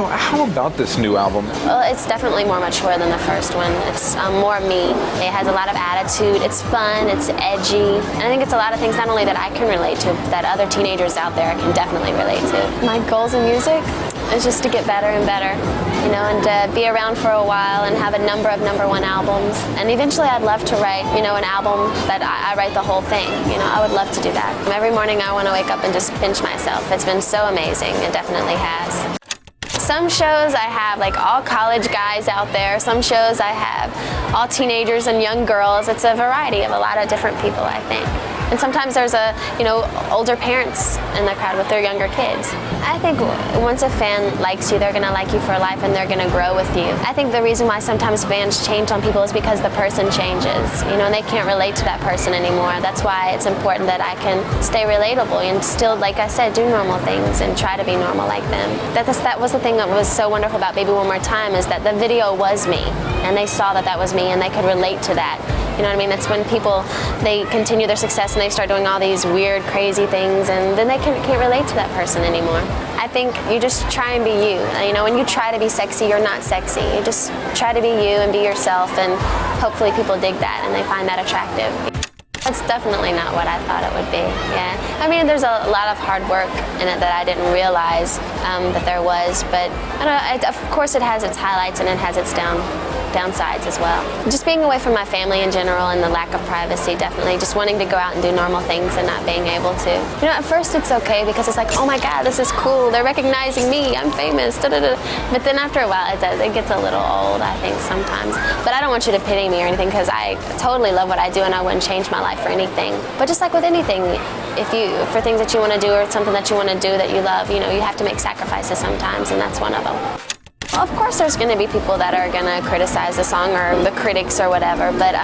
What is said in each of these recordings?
So how about this new album? Well, it's definitely more mature than the first one. It's more me. It has a lot of attitude. It's fun. It's edgy. And I think it's a lot of things not only that I can relate to, but that other teenagers out there can definitely relate to. My goals in music is just to get better and better, you know, and be around for a while and have a number of #1 albums. And eventually I'd love to write, you know, an album that I write the whole thing. You know, I would love to do that. Every morning I want to wake up and just pinch myself. It's been so amazing. It definitely has. Some shows I have like all college guys out there. Some shows I have all teenagers and young girls. It's a variety of a lot of different people, I think. And sometimes there's older parents in the crowd with their younger kids. I think once a fan likes you, they're gonna like you for life and they're gonna grow with you. I think the reason why sometimes bands change on people is because the person changes, you know, and they can't relate to that person anymore. That's why it's important that I can stay relatable and still, like I said, do normal things and try to be normal like them. That was the thing that was so wonderful about Baby One More Time, is that the video was me, and they saw that was me and they could relate to that. You know what I mean? That's when people, they continue their success and they start doing all these weird, crazy things, and then they can't relate to that person anymore. I think you just try and be you. You know, when you try to be sexy, you're not sexy. You just try to be you and be yourself, and hopefully people dig that and they find that attractive. That's definitely not what I thought it would be, yeah. I mean, there's a lot of hard work in it that I didn't realize that there was, but I don't know, of course it has its highlights and it has its downsides as well. Just being away from my family in general and the lack of privacy, definitely. Just wanting to go out and do normal things and not being able to. You know, at first it's okay because it's like, oh my God, this is cool. They're recognizing me. I'm famous. Da, da, da. But then after a while, it gets a little old, I think, sometimes. But I don't want you to pity me or anything, because I totally love what I do and I wouldn't change my life for anything. But just like with anything, for things that you want to do or something that you want to do that you love, you know, you have to make sacrifices sometimes, and that's one of them. Well, of course there's going to be people that are going to criticize the song, or the critics or whatever, but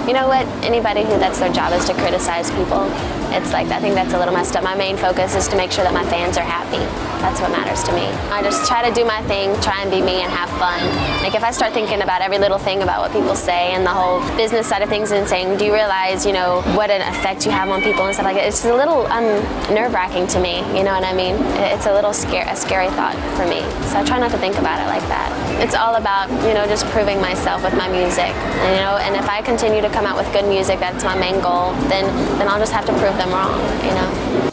you know what? Anybody who that's their job is to criticize people, it's like, I think that's a little messed up. My main focus is to make sure that my fans are happy. That's what matters to me. I just try to do my thing, try and be me and have fun. Like if I start thinking about every little thing about what people say and the whole business side of things and saying, do you realize, you know, what an effect you have on people and stuff like that, it's a little nerve-wracking to me, you know what I mean? It's a scary thought for me. So I try not to think about it like that. It's all about, you know, just proving myself with my music, you know, and if I continue to come out with good music, that's my main goal, then I'll just have to prove them wrong, you know.